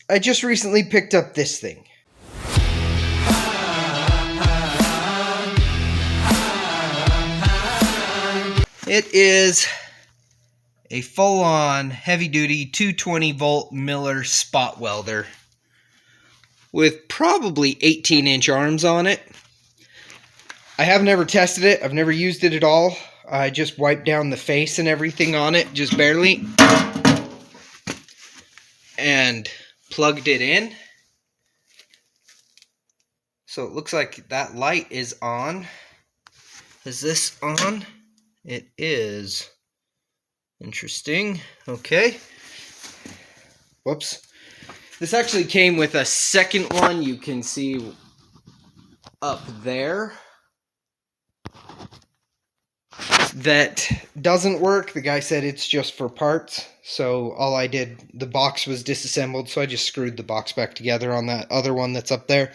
I just recently picked up this thing. It is a full-on heavy-duty 220-volt Miller spot welder with probably 18-inch arms on it. I have never tested it. I've never used it at all. I just wiped down the face and everything on it, just barely, and plugged it in. So it looks like that light is on. Is this on? It is. Interesting. Okay. Whoops. This actually came with a second one you can see up there that doesn't work. The guy said it's just for parts. So all I did, the box was disassembled, so I just screwed the box back together on that other one that's up there.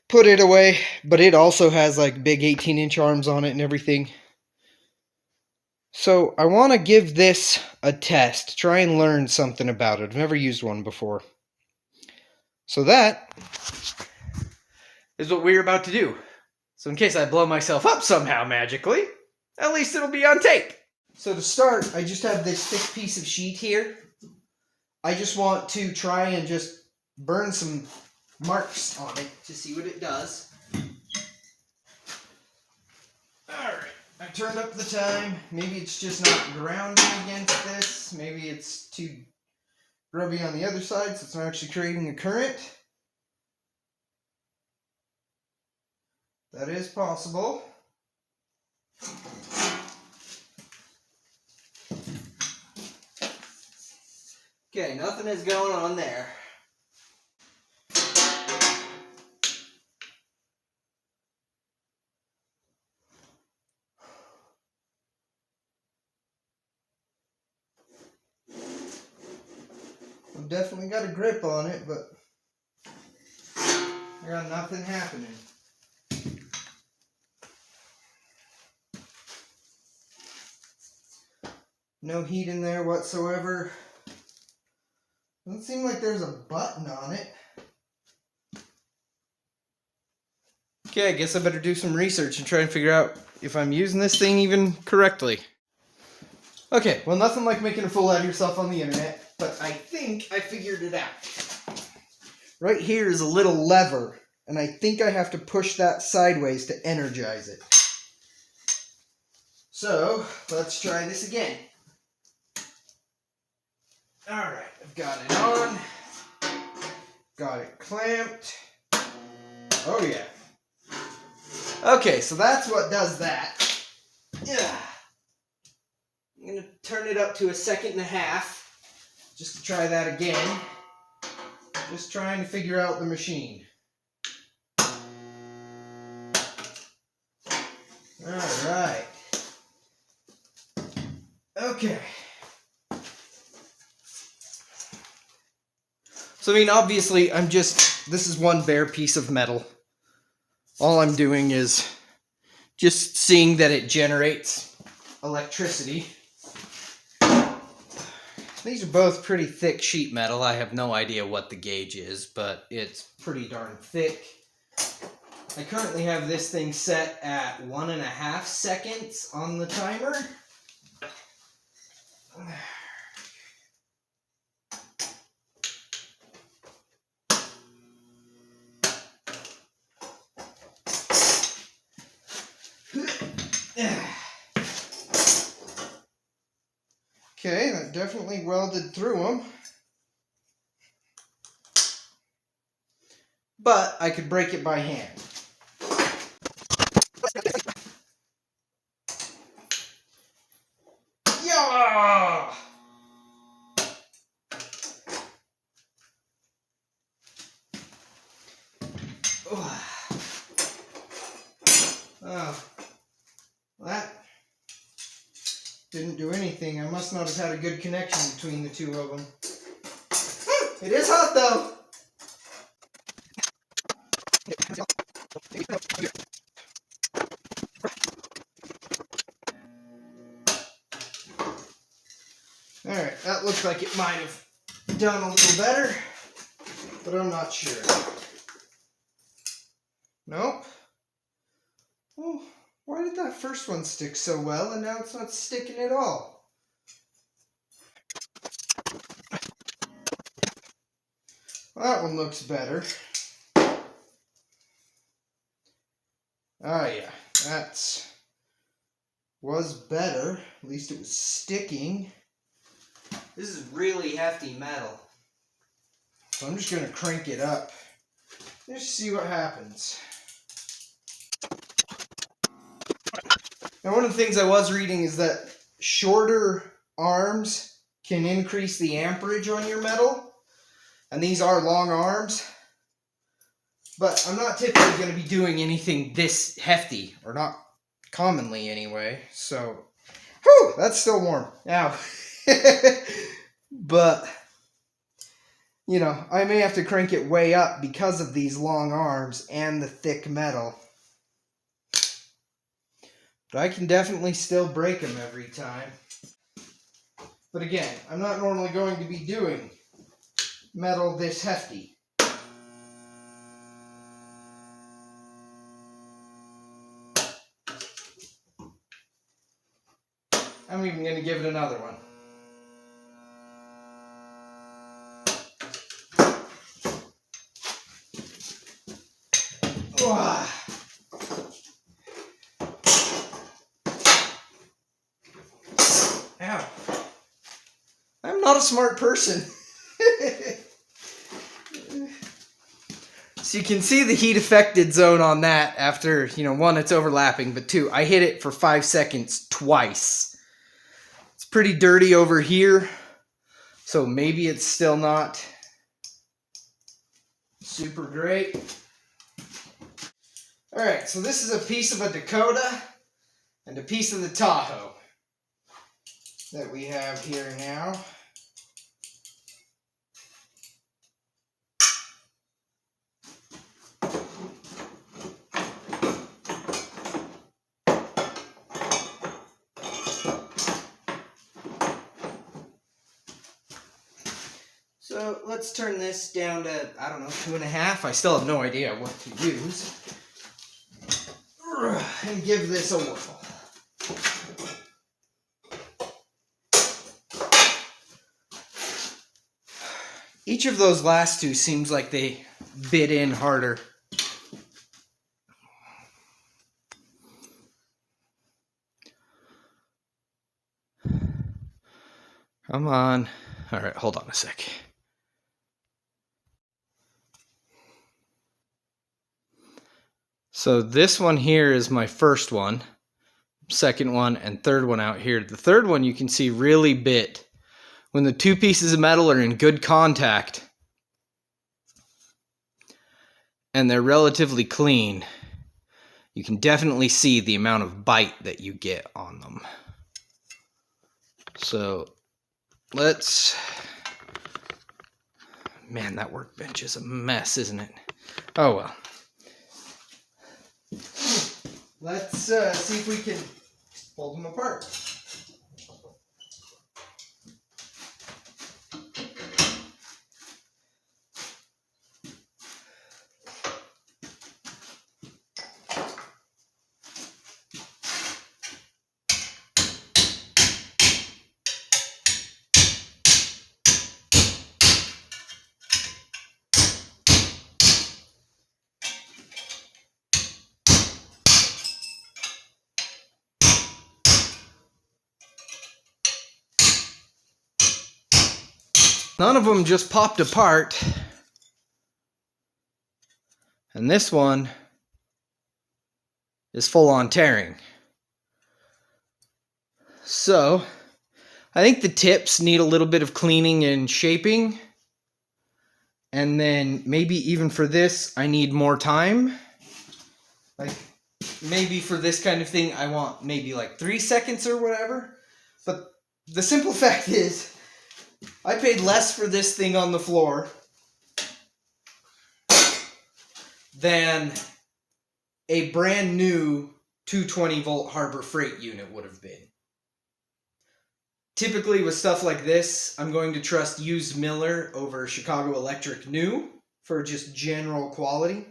Put it away, but it also has like big 18-inch arms on it and everything. So I want to give this a test, try and learn something about it. I've never used one before. So that is what we're about to do. So in case I blow myself up somehow magically, at least it'll be on tape. So to start, I just have this thick piece of sheet here. I just want to try and just burn some marks on it to see what it does. Alright, I turned up the time. Maybe it's just not grounding against this. Maybe it's too grubby on the other side, so it's not actually creating a current. That is possible. Okay, nothing is going on there. I've definitely got a grip on it, but I got nothing happening. No heat in there whatsoever. Doesn't seem like there's a button on it. Okay, I guess I better do some research and try and figure out if I'm using this thing even correctly. Okay, well, nothing like making a fool out of yourself on the internet, but I think I figured it out. Right here is a little lever, and I think I have to push that sideways to energize it. So, let's try this again. Alright, I've got it on. Got it clamped. Oh yeah. Okay, so that's what does that. Yeah. I'm going to turn it up to 1.5 seconds just to try that again. Just trying to figure out the machine. Alright. Okay. So, I mean, obviously, this is one bare piece of metal. All I'm doing is just seeing that it generates electricity. These are both pretty thick sheet metal. I have no idea what the gauge is, but it's pretty darn thick. I currently have this thing set at 1.5 seconds on the timer. Okay, that definitely welded through them. But I could break it by hand. Yeah! Oh, that didn't do anything. I must not have had a good connection between the two of them. It is hot though. Alright, that looks like it might have done a little better. but I'm not sure. Nope. Oh, why did that first one stick so well and now it's not sticking at all? Well, that one looks better. Ah, yeah, that was better. At least it was sticking. This is really hefty metal. So I'm just going to crank it up. Just see what happens. Now, one of the things I was reading is that shorter arms can increase the amperage on your metal. And these are long arms. But I'm not typically going to be doing anything this hefty, or not commonly anyway. So, whew, that's still warm. Now, but, you know, I may have to crank it way up because of these long arms and the thick metal. But I can definitely still break them every time. But again, I'm not normally going to be doing metal this hefty. I'm even going to give it another one. Ow. I'm not a smart person. So you can see the heat affected zone on that after, you know, one, it's overlapping, but two, I hit it for 5 seconds twice. It's pretty dirty over here, so maybe it's still not super great. Alright, so this is a piece of a Dakota and a piece of the Tahoe that we have here now. So let's turn this down to, I don't know, 2.5. I still have no idea what to use. And give this a whirl. Each of those last two seems like they bit in harder. Come on. All right, hold on a sec. So this one here is my first one, second one, and third one out here. The third one you can see really bit. When the two pieces of metal are in good contact and they're relatively clean, you can definitely see the amount of bite that you get on them. So let's... Man, that workbench is a mess, isn't it? Oh well. Let's see if we can pull them apart. None of them just popped apart. And this one is full on tearing. So, I think the tips need a little bit of cleaning and shaping. And then maybe even for this, I need more time. Like, maybe for this kind of thing, I want maybe like 3 seconds or whatever. But the simple fact is, I paid less for this thing on the floor than a brand new 220 volt Harbor Freight unit would have been. Typically with stuff like this, I'm going to trust used Miller over Chicago Electric new. for just general quality.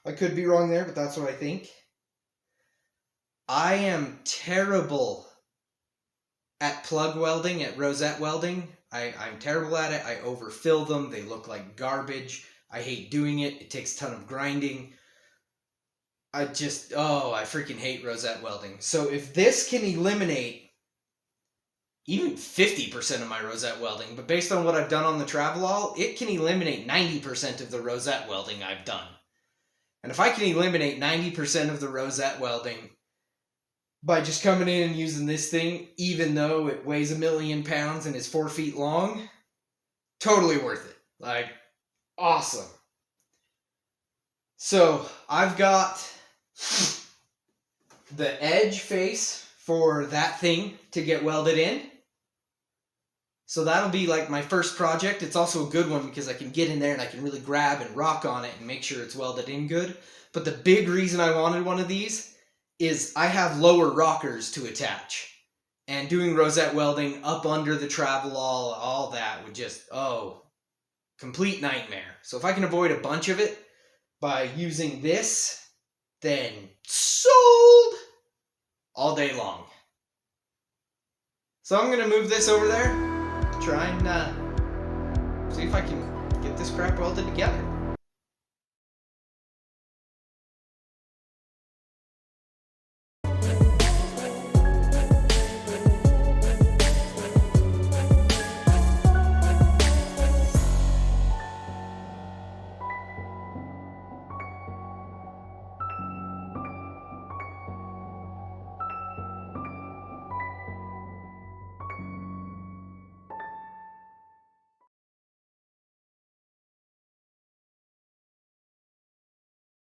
I could be wrong there, but that's what I think. I am terrible at plug welding, at rosette welding. I'm terrible at it. I overfill them. They look like garbage. I hate doing it. It takes a ton of grinding. I freaking hate rosette welding. So if this can eliminate even 50% of my rosette welding, but based on what I've done on the Travelall, it can eliminate 90% of the rosette welding I've done. And if I can eliminate 90% of the rosette welding by just coming in and using this thing, even though it weighs 1,000,000 pounds and is 4 feet long, totally worth it. Like, awesome. So I've got the edge face for that thing to get welded in. So that'll be like my first project. It's also a good one because I can get in there and I can really grab and rock on it and make sure it's welded in good. But the big reason I wanted one of these is I have lower rockers to attach. And doing rosette welding up under the Travelall, all that would just, complete nightmare. So if I can avoid a bunch of it by using this, then sold all day long. So I'm going to move this over there, try and see if I can get this crap welded together.